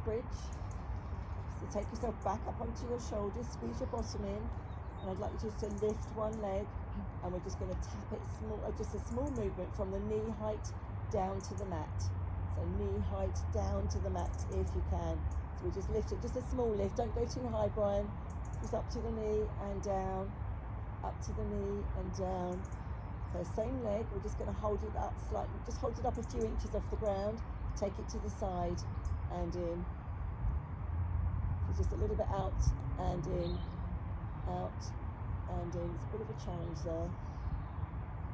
bridge. So take yourself back up onto your shoulders, squeeze your bottom in, and I'd like you just to lift one leg, and we're just going to tap it small, just a small movement from the knee height down to the mat. So knee height down to the mat if you can. So we just lift it, just a small lift. Don't go too high, Brian. Just up to the knee and down, up to the knee and down. So same leg, we're just going to hold it up slightly, just hold it up a few inches off the ground, take it to the side and in. So just a little bit out and in, out and in. It's a bit of a challenge there.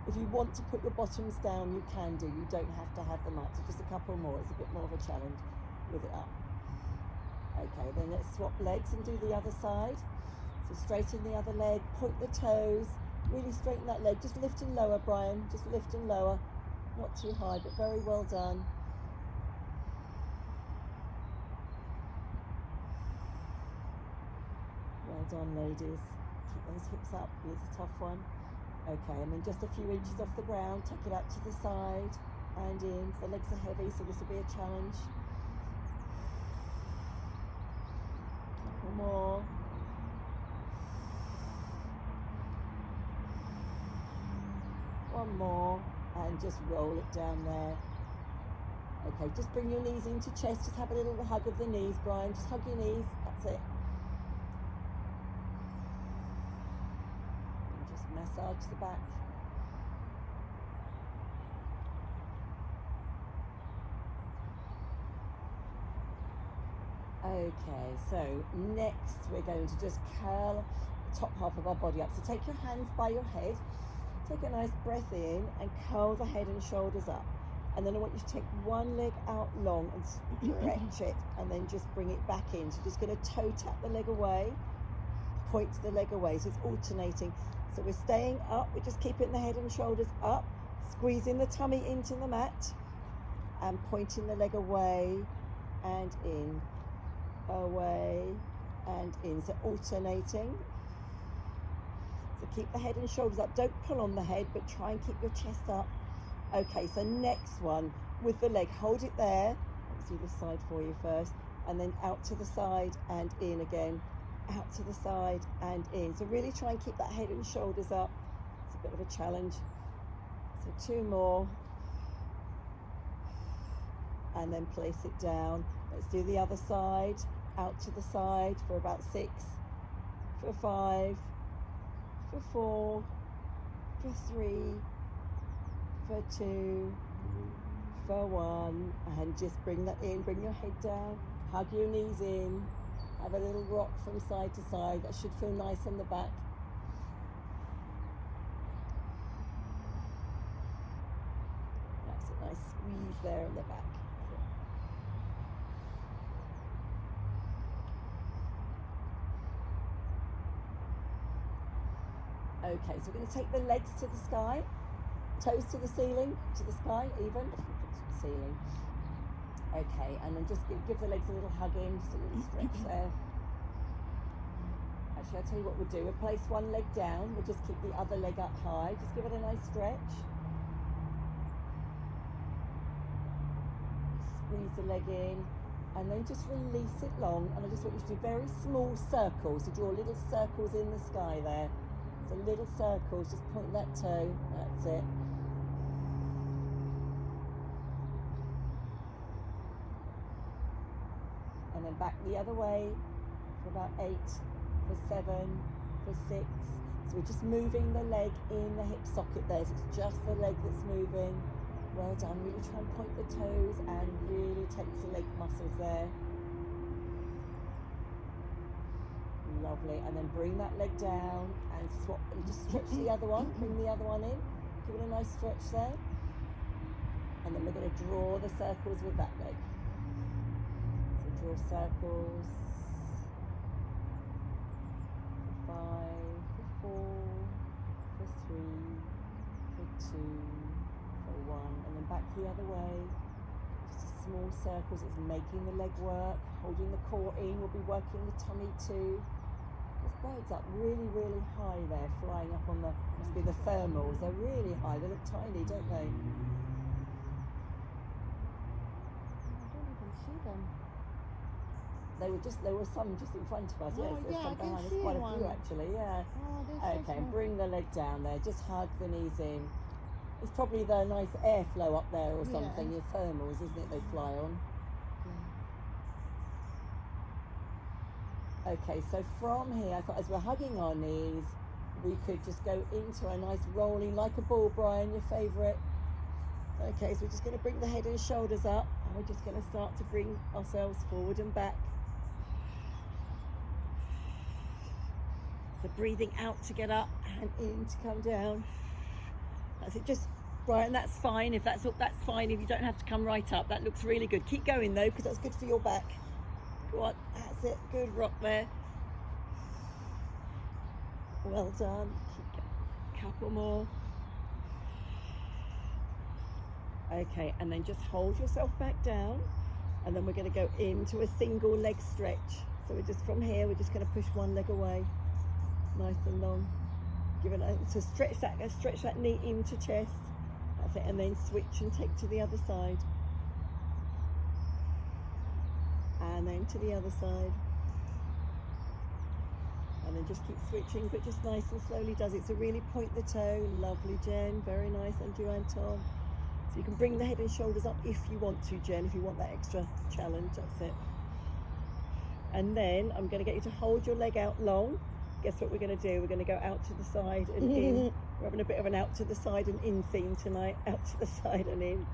If you want to put your bottoms down, you can do. You don't have to have them up. So just a couple more. It's a bit more of a challenge with it up. Okay, then let's swap legs and do the other side. So straighten the other leg, point the toes, really straighten that leg. Just lift and lower, Brian. Just lift and lower. Not too high, but very well done. Well done, ladies. Keep those hips up. It's a tough one. Okay, and then just a few inches off the ground, take it out to the side and in. The legs are heavy, so this will be a challenge. Couple more. One more, and just roll it down there. Okay, just bring your knees into chest. Just have a little hug of the knees, Brian. Just hug your knees. That's it. Massage the back. Okay, so next we're going to just curl the top half of our body up. So take your hands by your head, take a nice breath in and curl the head and shoulders up. And then I want you to take one leg out long and stretch it and then just bring it back in. So just going to toe tap the leg away, point the leg away. So it's alternating. So we're staying up, we're just keeping the head and shoulders up, squeezing the tummy into the mat and pointing the leg away and in, away and in. So alternating. So keep the head and shoulders up. Don't pull on the head, but try and keep your chest up. Okay, so next one with the leg, hold it there. Let's do this side for you first, and then out to the side and in again. Out to the side and in. So really try and keep that head and shoulders up. It's a bit of a challenge. So 2 more. And then place it down. Let's do the other side. Out to the side for about 6, for 5, for 4, for 3, for 2, for 1. And just bring that in. Bring your head down. Hug your knees in. Have a little rock from side to side. That should feel nice on the back. That's a nice squeeze there on the back. Okay, so we're going to take the legs to the sky, toes to the ceiling, to the sky even, to the ceiling. Okay, and then just give the legs a little hug in, just a little stretch there. Actually, I'll tell you what we'll do. We'll place one leg down. We'll just keep the other leg up high. Just give it a nice stretch. Squeeze the leg in, and then just release it long. And I just want you to do very small circles. So draw little circles in the sky there. So little circles, just point that toe. That's it. And then back the other way for about 8, for 7, for 6. So we're just moving the leg in the hip socket there. So it's just the leg that's moving. Well done. Really try and point the toes and really tense the leg muscles there. Lovely. And then bring that leg down and swap and just stretch the other one. Bring the other one in. Give it a nice stretch there. And then we're going to draw the circles with that leg. Draw circles for 5, for 4, for 3, for 2, for 1, and then back the other way. Just a small circles. It's making the leg work, holding the core in. We'll be working the tummy too. This bird's up really, really high there, flying up on the, must be the thermals. They're really high. They look tiny, don't they? I don't even see them. there were some just in front of us. Oh, Yes, there's yeah, some I can behind us. see Quite a one. few actually. Yeah. Oh, they're so Okay, small. bring the leg down there. Just hug the knees in. It's probably the nice airflow up there or something. Yeah. Your thermals, isn't it? They fly on. Okay, so from here, I thought as we're hugging our knees, we could just go into a nice rolling, like a ball, Brian, your favourite. Okay, so we're just going to bring the head and shoulders up, and we're just going to start to bring ourselves forward and back. So breathing out to get up and in to come down. That's it. Just, Brian, that's fine. If that's fine. If you don't have to come right up, that looks really good. Keep going though, because that's good for your back. Go on, that's it. Good rock there. Well done. Keep going. Couple more. Okay, and then just hold yourself back down, and then we're going to go into a single leg stretch. So we're just from here. We're just going to push one leg away, nice and long. Give it so stretch that knee into chest. That's it, and then switch and take to the other side, and then to the other side, and then just keep switching, but just nice and slowly does it. So really point the toe. Lovely, Jen. Very nice. And you and Tom. So you can bring the head and shoulders up if you want to, Jen, if you want that extra challenge. That's it. And then I'm going to get you to hold your leg out long. Guess what we're going to do? We're going to go out to the side and in. We're having a bit of an out to the side and in theme tonight. Out to the side and in.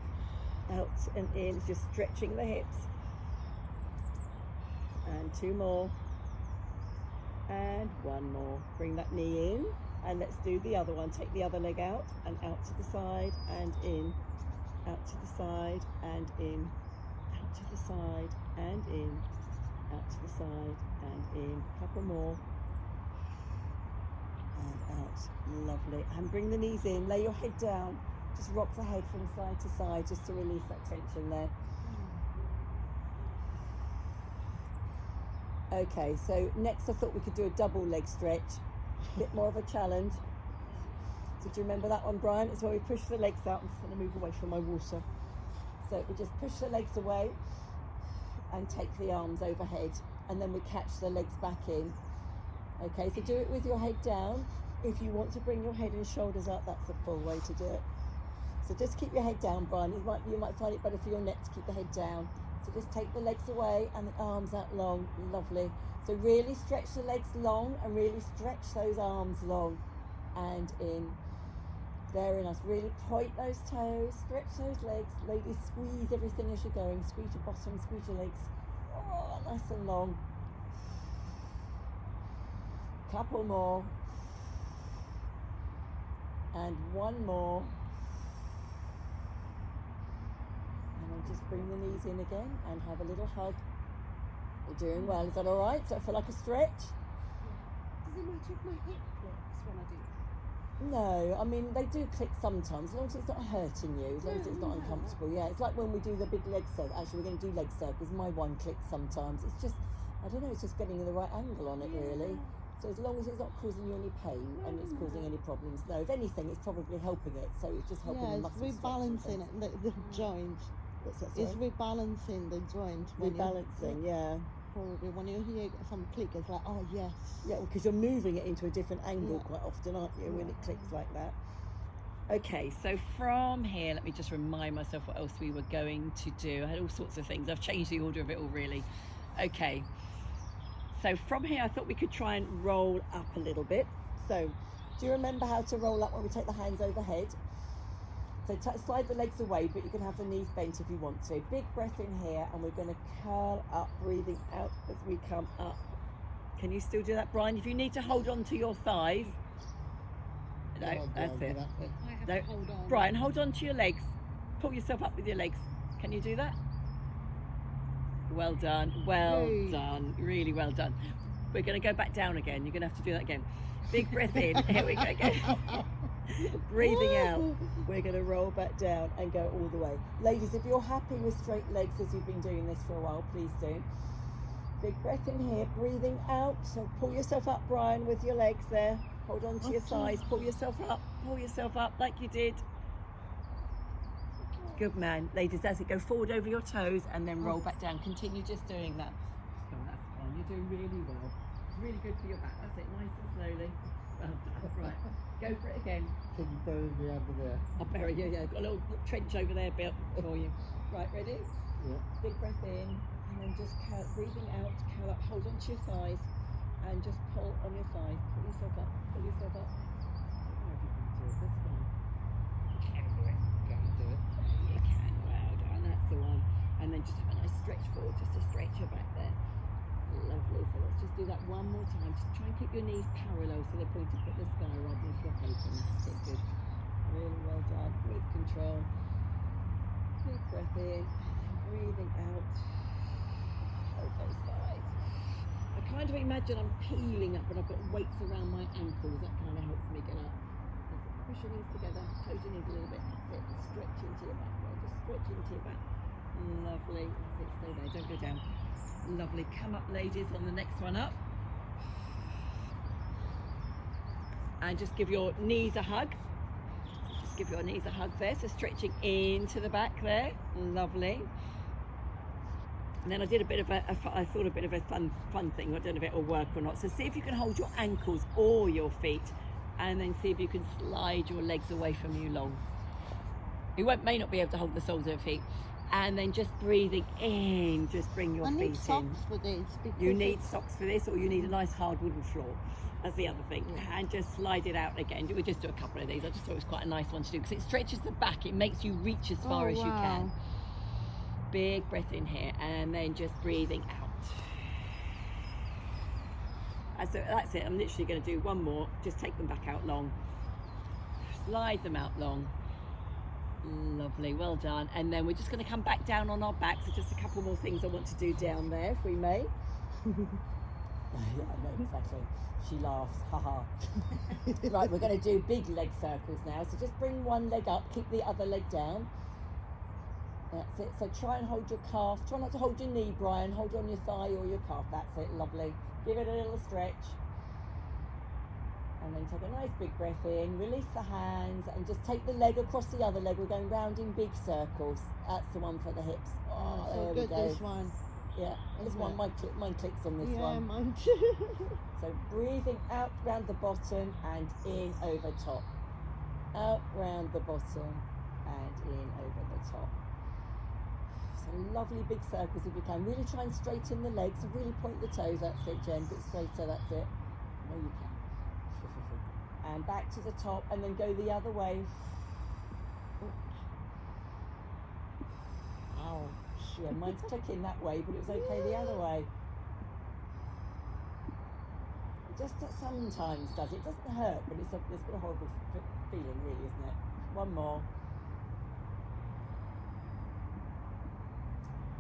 Out and in. It's just stretching the hips. And two more. And one more. Bring that knee in. And let's do the other one. Take the other leg out and out to the side and in. Out to the side and in. Out to the side and in. Out to the side and in. Couple more. And out. Lovely. And bring the knees in. Lay your head down. Just rock the head from side to side just to release that tension there. Okay, so next I thought we could do a double leg stretch. A bit more of a challenge. So do you remember that one, Brian? It's where we push the legs out. I'm just going to move away from my water. So we just push the legs away and take the arms overhead, and then we catch the legs back in. Okay, so do it with your head down. If you want to bring your head and shoulders up, that's a full way to do it. So just keep your head down, Brian. You might find it better for your neck to keep the head down. So just take the legs away and the arms out long. Lovely. So really stretch the legs long and really stretch those arms long and in. Very nice. Really point those toes, stretch those legs. Ladies, squeeze everything as you're going. Squeeze your bottom, squeeze your legs. Oh, nice and long. Couple more. And one more. And then just bring the knees in again and have a little hug. You're doing well. Is that all right? Does that feel like a stretch? Does it matter if my hip clicks when I do that? No, I mean they do click sometimes, as long as it's not hurting you, as long as it's not uncomfortable. Yeah, it's like when we do the big leg circle. Actually, we're going to do leg circles. My one clicks sometimes. It's just, I don't know, it's just getting the right angle on it, really. So as long as it's not causing you any pain and it's causing any problems, no, if anything, it's probably helping it. So it's just helping the muscles. Yeah, it's rebalancing it, the joint. What's that? It's rebalancing the joint. Rebalancing, yeah. Probably when you hear some click, it's like, oh yes. Yeah, because you're moving it into a different angle quite often, aren't you, when it clicks like that. Okay, so from here, let me just remind myself what else we were going to do. I had all sorts of things. I've changed the order of it all, really. Okay, so from here, I thought we could try and roll up a little bit. So, do you remember how to roll up when we take the hands overhead? So slide the legs away, but you can have the knees bent if you want to. Big breath in here, and we're going to curl up, breathing out as we come up. Can you still do that, Brian? If you need to hold on to your thighs. No, that's it. I have to hold on. Brian, hold on to your legs. Pull yourself up with your legs. Can you do that? Well done. Well done. Really well done. We're going to go back down again. You're going to have to do that again. Big breath in. Here we go again. Breathing out. We're going to roll back down and go all the way. Ladies, if you're happy with straight legs as you've been doing this for a while, please do. Big breath in here. Breathing out. So pull yourself up, Brian, with your legs there. Hold on to your thighs. Pull yourself up. Pull yourself up like you did. Good man. Ladies, that's it. Go forward over your toes and then roll back down. Continue just doing that. fine, that's fine. You're doing really well. It's really good for your back. That's it, nice and slowly. Well done. Right, go for it again. Can you bury me under there? I'll bury you, yeah. Got a little trench over there built for you. Right, ready? Yeah. Big breath in, and then just breathing out, curl up, hold on to your thighs, and just pull on your thighs. Pull yourself up, pull yourself up. Whatever you can do, that's fine. You can do it. Can you do it? You can, well done, that's the one. And then just have a nice stretch forward, just to stretch your back there. Lovely, so let's just do that one more time. Just try and keep your knees parallel so they're pointed at the sky rather than flop open. That's it, good. Really well done, with control. Big breath in, breathing out. Hold those thighs. I kind of imagine I'm peeling up and I've got weights around my ankles. That kind of helps me get up. Push your knees together, close your knees a little bit. That's it, stretch into your back. Just stretch into your back. Lovely. That's it, stay there, don't go down. Lovely. Come up, ladies, on the next one up. And just give your knees a hug. Just give your knees a hug there. So stretching into the back there. Lovely. And then I did a bit of I thought a bit of a fun thing. I don't know if it will work or not. So see if you can hold your ankles or your feet, and then see if you can slide your legs away from you long. You may not be able to hold the soles of your feet. And then just breathing in, just bring your feet in. I need socks for this. Because You need socks for this, or you need a nice hard wooden floor. That's the other thing. Yeah. And just slide it out again. We'll just do a couple of these. I just thought it was quite a nice one to do because it stretches the back. It makes you reach as far as you can. Big breath in here, and then just breathing out. And so that's it. I'm literally going to do one more. Just take them back out long. Slide them out long. Lovely, well done. And then we're just going to come back down on our backs. So just a couple more things I want to do down there, if we may. Yeah, I know exactly. She laughs, haha. Right, we're going to do big leg circles now. So just bring one leg up, keep the other leg down. That's it. So try and hold your calf. Try not to hold your knee, Brian. Hold on your thigh or your calf. That's it, lovely. Give it a little stretch. And then take a nice big breath in, release the hands, and just take the leg across the other leg. We're going round in big circles. That's the one for the hips. Oh, so there good, we go. this one. Yeah, this Isn't one, it? mine clicks on this Yeah, one. mine too. So breathing out round the bottom and in over top. Out round the bottom and in over the top. So lovely big circles if you can. Really try and straighten the legs and really point the toes. That's it, Jen. Bit straighter, that's it. No, you can. And back to the top, and then go the other way. Ouch. Yeah, mine's clicking that way, but it was okay the other way. It just sometimes does. It doesn't hurt, but it's a bit of a horrible feeling, really, isn't it? One more.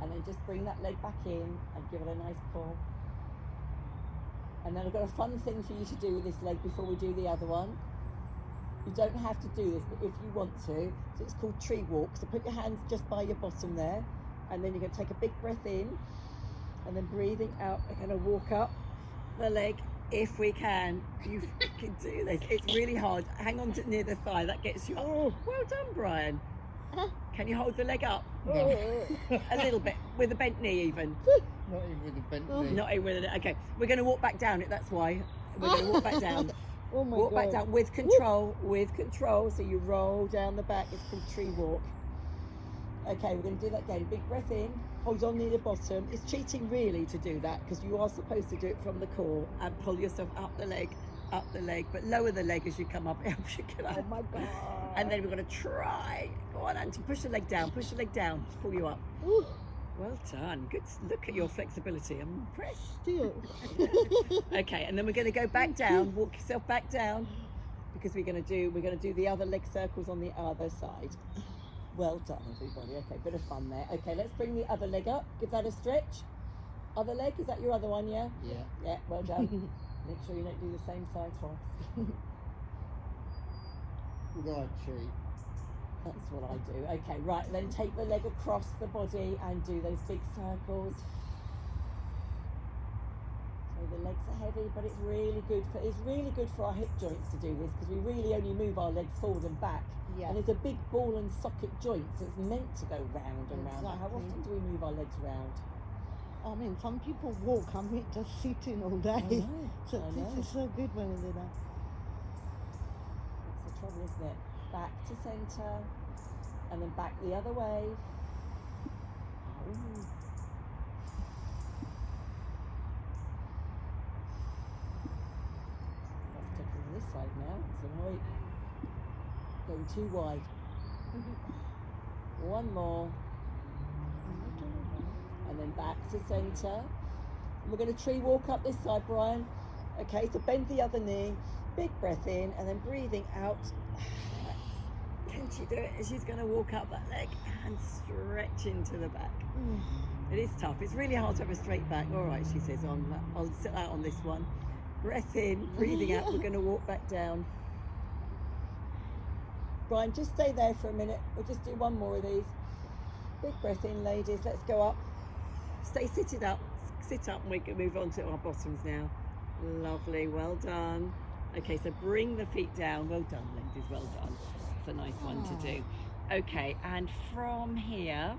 And then just bring that leg back in and give it a nice pull. And then I've got a fun thing for you to do with this leg before we do the other one. You don't have to do this, but if you want to. So it's called tree walk. So put your hands just by your bottom there. And then you're going to take a big breath in. And then breathing out, we're going to walk up the leg if we can. You can do this. It's really hard. Hang on to near the thigh. That gets you up. Oh, well done, Brian. Can you hold the leg up? No. A little bit, with a bent knee even. Not even with a bent knee. Not even with it. Okay, we're going to walk back down it. That's why we're going to walk back down. Oh my Walk God. back down with control. With control. So you roll down the back. It's called tree walk. Okay, we're going to do that again. Big breath in. Hold on near the bottom. It's cheating really to do that because you are supposed to do it from the core and pull yourself up the leg, but lower the leg as you come up. It helps you get up. Oh my God. And then we're going to try. Go on, Auntie. Push the leg down. Push the leg down. Just pull you up. Ooh, Well done. Good. Look at your flexibility. I'm impressed. still. Okay, and then we're going to go back down. Walk yourself back down because we're going to do the other leg circles on the other side. Well done, everybody. Okay, bit of fun there. Okay, let's bring the other leg up. Give that a stretch. Other leg. Is that your other one? Yeah. Yeah. Yeah. Well done. Make sure you don't do the same side twice. Right, tree. That's what I do. Okay, right, then take the leg across the body and do those big circles. So the legs are heavy, but it's really good for our hip joints to do this because we really only move our legs forward and back. Yeah. And it's a big ball and socket joint, so it's meant to go round and round. But how Exactly. often do we move our legs round? I mean, some people walk, I mean, just sitting all day. I know, So I know. this is so good when we do that. That's the trouble, isn't it? Back to centre, and then back the other way. Ooh. That's taking this side now. So right, going too wide. One more, and then back to centre. And we're going to tree walk up this side, Brian. Okay, so bend the other knee, big breath in, and then breathing out. Can she do it? She's going to walk up that leg and stretch into the back. It is tough. It's really hard to have a straight back. All right, she says, I'll sit out on this one. Breath in, breathing out. We're going to walk back down. Brian, just stay there for a minute. We'll just do one more of these. Big breath in, ladies. Let's go up. Stay seated up. Sit up, and we can move on to our bottoms now. Lovely. Well done. Okay, so bring the feet down. Well done, ladies. Well done. It's a nice one to do. Okay, and from here,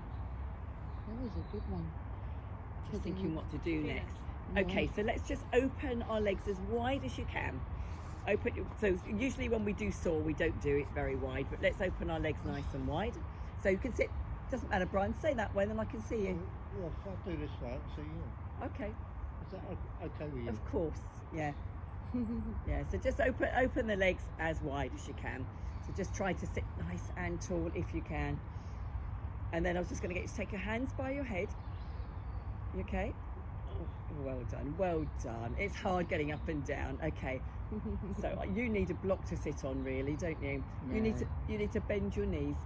That was a good one. just thinking what to do next. Okay, so let's just open our legs as wide as you can. Open. So usually when we do saw, we don't do it very wide, but let's open our legs nice and wide. So you can sit. Doesn't matter, Brian. Stay that way, then I can see you. Yeah, if I do this way, I can see you. Okay. Is that okay with you? Of course. Yeah. Yeah. So just open the legs as wide as you can. So just try to sit nice and tall if you can. And then I was just going to get you to take your hands by your head. You okay? Well done. Well done. It's hard getting up and down. Okay. So you need a block to sit on, really, don't you? You need to bend your knees.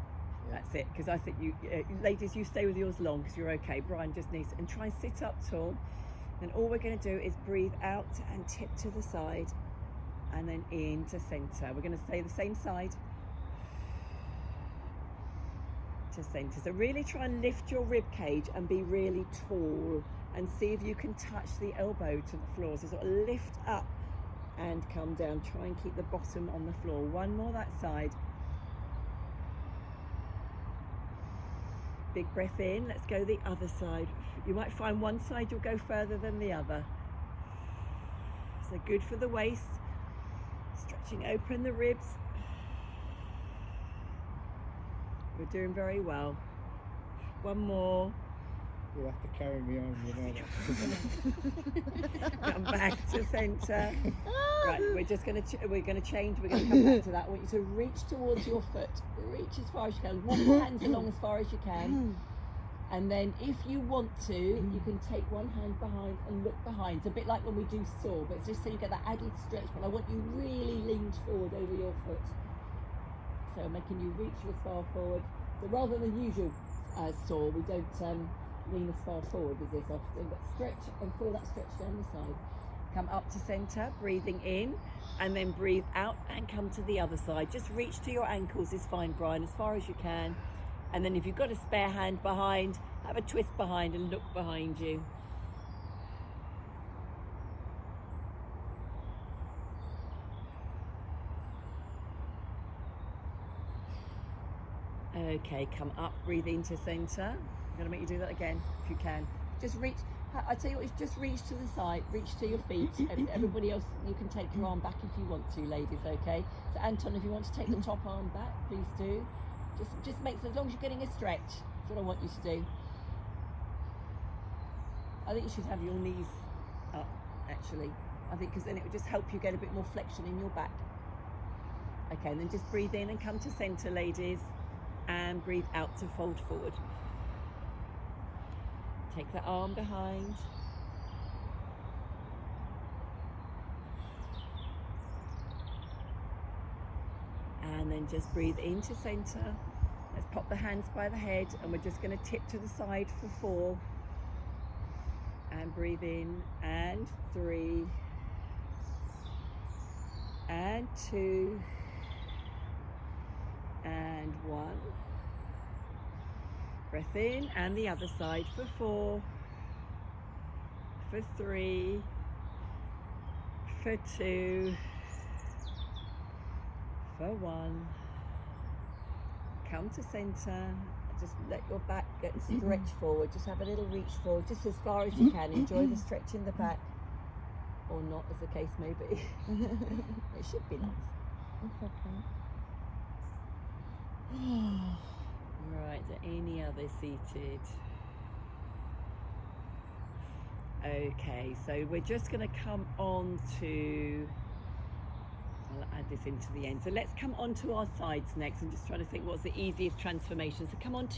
Yeah. That's it. Because I think you, ladies, you stay with yours long because you're okay. Brian just needs and try and sit up tall. Then all we're going to do is breathe out and tip to the side, and then into centre. We're going to stay the same side. To centre. So really try and lift your rib cage and be really tall, and see if you can touch the elbow to the floor. So sort of lift up and come down. Try and keep the bottom on the floor. One more that side. Big breath in. Let's go the other side. You might find one side you'll go further than the other. So good for the waist. Stretching open the ribs. We're doing very well. One more. You'll have to carry me on, you know. Come back to centre. Right, we're just going to we're going to change. We're going to come back to that. I want you to reach towards your foot. Reach as far as you can. Walk your hands along as far as you can. And then, if you want to, you can take one hand behind and look behind. It's a bit like when we do saw, but it's just so you get that added stretch. But I want you really leaned forward over your foot. So making you reach as far forward. So rather than usual saw, we don't lean as far forward as this often, but stretch and feel that stretch down the side. Come up to centre, breathing in, and then breathe out and come to the other side. Just reach to your ankles is fine, Brian, as far as you can. And then if you've got a spare hand behind, have a twist behind and look behind you. Okay, come up, breathe into centre. I'm going to make you do that again, if you can. Just reach, I tell you what, just reach to the side, reach to your feet. Everybody else, you can take your arm back if you want to, ladies, okay? So Anton, if you want to take the top arm back, please do. Just make, as long as you're getting a stretch, that's what I want you to do. I think you should have your knees up, actually. I think, because then it will just help you get a bit more flexion in your back. Okay, and then just breathe in and come to centre, ladies. And breathe out to fold forward. Take the arm behind. And then just breathe into centre. Let's pop the hands by the head, and we're just going to tip to the side for 4. And breathe in, and 3. And 2. And 1. Breath in, and the other side for 4, for 3, for 2, for 1. Come to centre. just let your back get stretched forward. Just have a little reach forward, just as far as you can. Enjoy the stretch in the back, or not, as the case may be. It should be nice. It's okay. Right, are any others seated? Okay, so we're just going to come on to, I'll add this into the end. So let's come on to our sides next. I'm just trying to think what's the easiest transformation. So come on to